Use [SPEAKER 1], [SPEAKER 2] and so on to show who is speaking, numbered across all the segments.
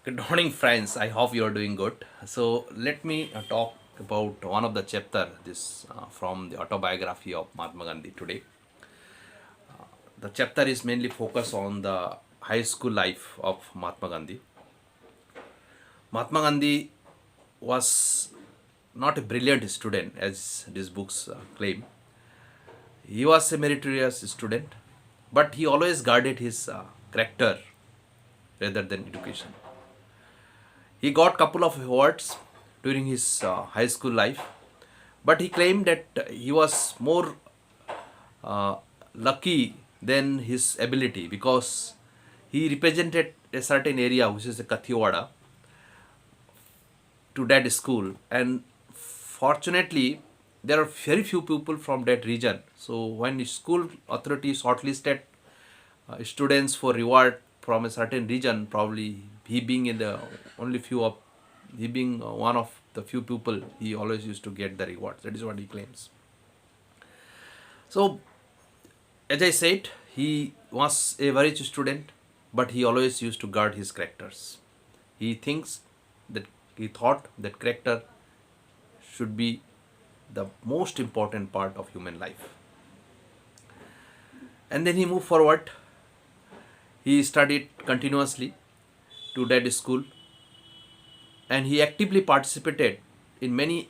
[SPEAKER 1] Good morning, friends. I hope you are doing good. So let me talk about one of the chapter this from the autobiography of Mahatma Gandhi today. The chapter is mainly focused on the high school life of Mahatma Gandhi. Mahatma Gandhi was not a brilliant student as these books claim. He was a meritorious student, but he always guarded his character rather than education. He got couple of awards during his high school life, but he claimed that he was more uh, lucky than his ability because he represented a certain area which is the Kathiawada to that school, and fortunately there are very few people from that region. So when the school authority shortlisted students for reward from a certain region, probably he being in the only few of he being one of the few people, he always used to get the rewards. That is what he claims. So as I said, he was a very rich student, but he always used to guard his characters. He thinks that he thought that character should be the most important part of human life. And then he moved forward. He studied continuously to that school, and he actively participated in many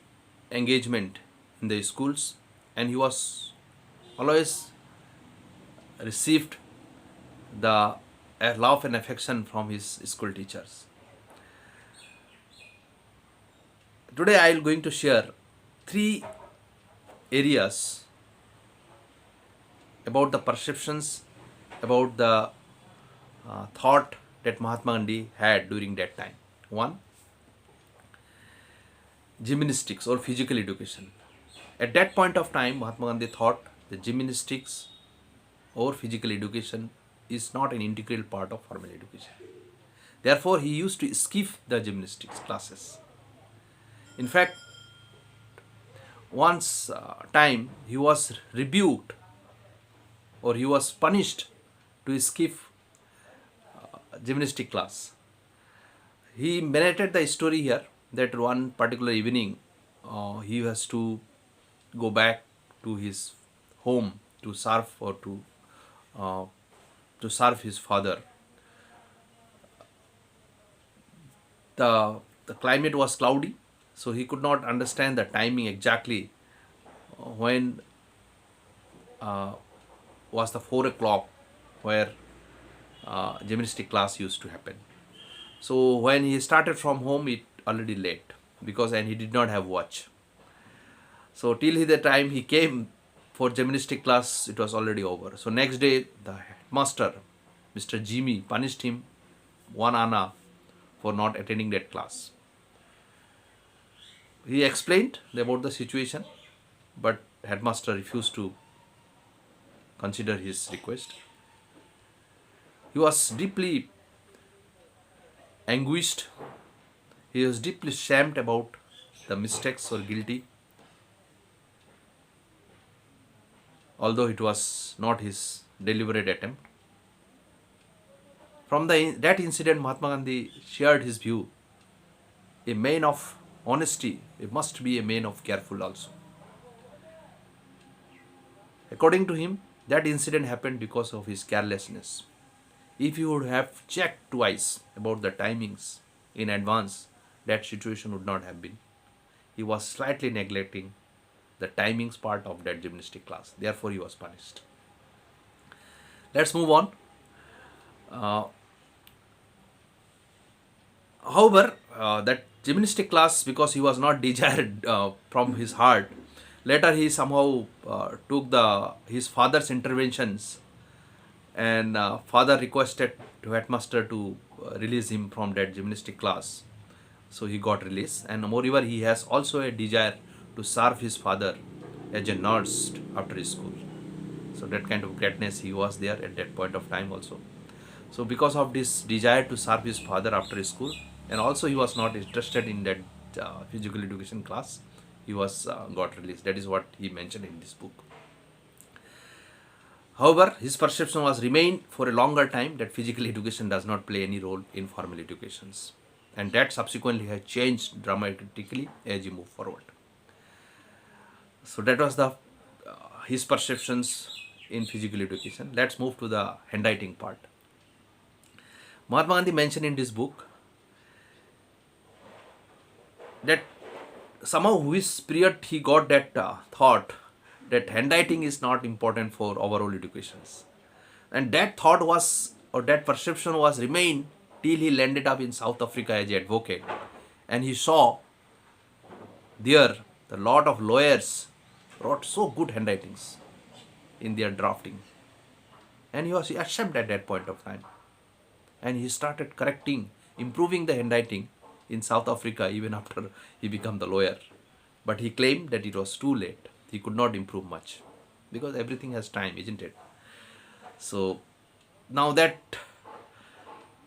[SPEAKER 1] engagement in the schools, and he was always received the love and affection from his school teachers. Today I am going to share three areas about the perceptions, about the thought that Mahatma Gandhi had during that time. One, gymnastics or physical education. At that point of time, Mahatma Gandhi thought that gymnastics or physical education is not an integral part of formal education. Therefore, he used to skip the gymnastics classes. In fact, once time he was rebuked or he was punished to skip gymnastic class. He narrated the story here that one particular evening he has to go back to his home to serve or uh, to serve his father. The climate was cloudy, so he could not understand the timing exactly when was the 4 o'clock where gymnastic class used to happen. So when he started from home, it already late because and he did not have watch. So till the time he came for gymnastic class, it was already over. So next day, the headmaster, Mr. Jimmy, punished him 1 anna for not attending that class. He explained about the situation, but headmaster refused to consider his request. He was deeply anguished. He was deeply shamed about the mistakes or guilty, although it was not his deliberate attempt. From that incident, Mahatma Gandhi shared his view. A man of honesty, it must be a man of careful also. According to him, that incident happened because of his carelessness. If he would have checked twice about the timings in advance, that situation would not have been. He was slightly neglecting the timings part of that gymnastic class. Therefore, he was punished. Let's move on. Uh, However, that gymnastic class, because he was not desired from his heart, later he somehow took the his father's interventions, and father requested to headmaster to release him from that gymnastic class. So he got released, and moreover, he has also a desire to serve his father as a nurse after his school. So that kind of greatness he was there at that point of time also. So because of this desire to serve his father after his school, and also he was not interested in that physical education class, he was got released. That is what he mentioned in this book. However, his perception was remained for a longer time that physical education does not play any role in formal educations. and that subsequently has changed dramatically as you move forward. So that was the his perceptions in physical education. Let's move to the handwriting part. Mahatma Gandhi mentioned in this book that somehow his period he got that thought that handwriting is not important for overall educations, and that thought was, or that perception was remained till he landed up in South Africa as an advocate, and he saw there the lot of lawyers wrote so good handwritings in their drafting, and he was ashamed at that point of time, and he started correcting, improving the handwriting in South Africa even after he became the lawyer. But he claimed that it was too late. He could not improve much because everything has time, isn't it? So now that,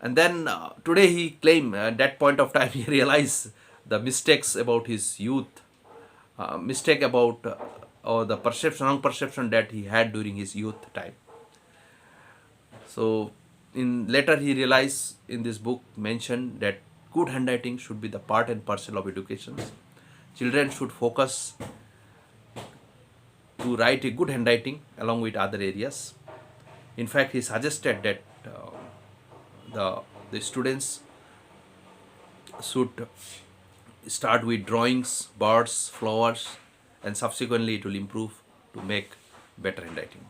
[SPEAKER 1] and then today he claimed at that point of time he realized the mistakes about his youth, mistake about or the perception, wrong perception that he had during his youth time. So in later he realized in this book mentioned that good handwriting should be the part and parcel of education. Children should focus to write a good handwriting along with other areas. In fact, he suggested that the students should start with drawings, birds, flowers, and subsequently it will improve to make better handwriting.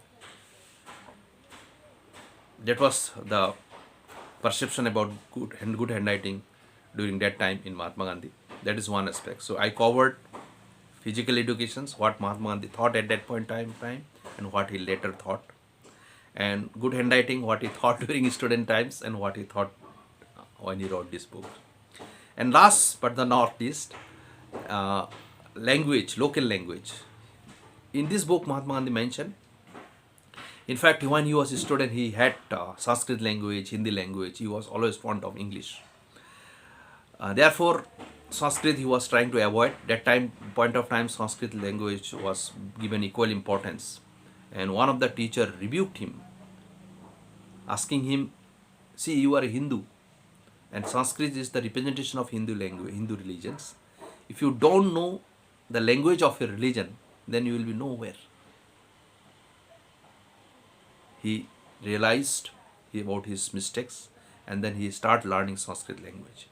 [SPEAKER 1] That was the perception about good handwriting during that time in Mahatma Gandhi. That is one aspect. So I covered physical educations, what Mahatma Gandhi thought at that point in time, and what he later thought, and good handwriting, what he thought during his student times, and what he thought when he wrote this book. And last but not least, language, local language. In this book, Mahatma Gandhi mentioned, in fact, when he was a student, he had Sanskrit language, Hindi language. He was always fond of English. Therefore, Sanskrit he was trying to avoid. That point of time, Sanskrit language was given equal importance. And one of the teacher rebuked him, asking him, see, you are a Hindu, and Sanskrit is the representation of Hindu language, Hindu religions. If you don't know the language of your religion, then you will be nowhere. He realized about his mistakes, and then he started learning Sanskrit language.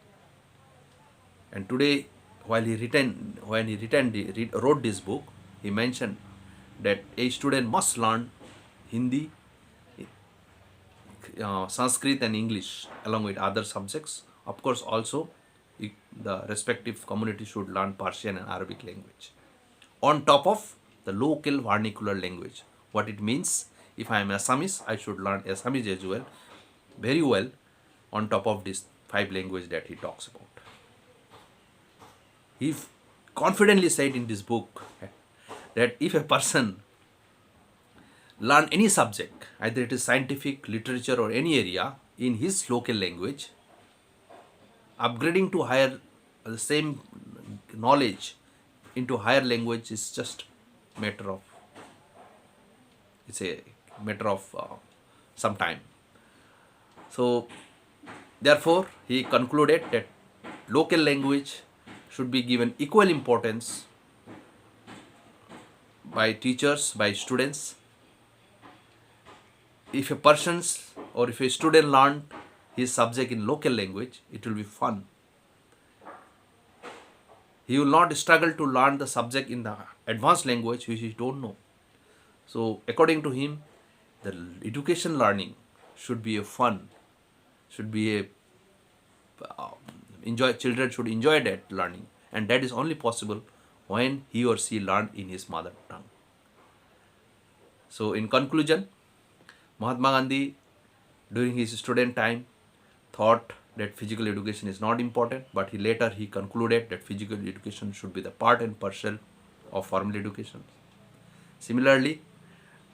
[SPEAKER 1] And today, while he wrote this book, he mentioned that a student must learn Hindi, Sanskrit and English along with other subjects. Of course, also the respective community should learn Persian and Arabic language on top of the local vernacular language. What it means, if I am Assamese, I should learn Assamese as well, very well, on top of these 5 languages that he talks about. He confidently said in this book that if a person learn any subject, either it is scientific, literature or any area, in his local language, upgrading to higher, the same knowledge into higher language is just matter of, it's a matter of some time. So therefore he concluded that local language should be given equal importance by teachers, by students. If a person's or if a student learn his subject in local language, it will be fun. He will not struggle to learn the subject in the advanced language which he don't know. So according to him, the education learning should be a fun, should be a children should enjoy that learning, and that is only possible when he or she learn in his mother tongue. So in conclusion, Mahatma Gandhi during his student time thought that physical education is not important, but he concluded that physical education should be the part and parcel of formal education. Similarly,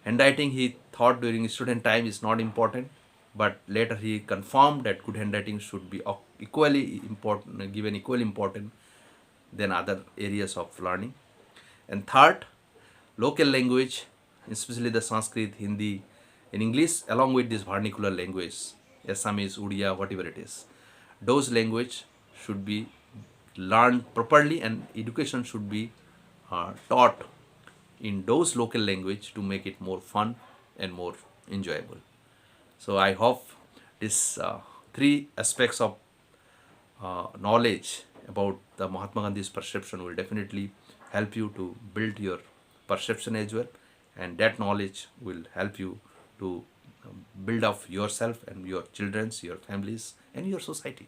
[SPEAKER 1] handwriting he thought during his student time is not important, but later he confirmed that good handwriting should be equally important, given equal importance than other areas of learning. And third, local language, especially the Sanskrit, Hindi, and English, along with this vernacular language, Assamese, Odia, whatever it is, those language should be learned properly, and education should be taught in those local language to make it more fun and more enjoyable. So I hope this three aspects of knowledge about the Mahatma Gandhi's perception will definitely help you to build your perception as well, and that knowledge will help you to build up yourself and your children's, your families, and your society.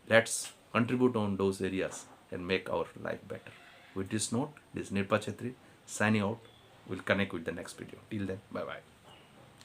[SPEAKER 1] Let's contribute on those areas and make our life better. With this note, this is Nirpa Chetri signing out. We'll connect with the next video. Till then, bye bye.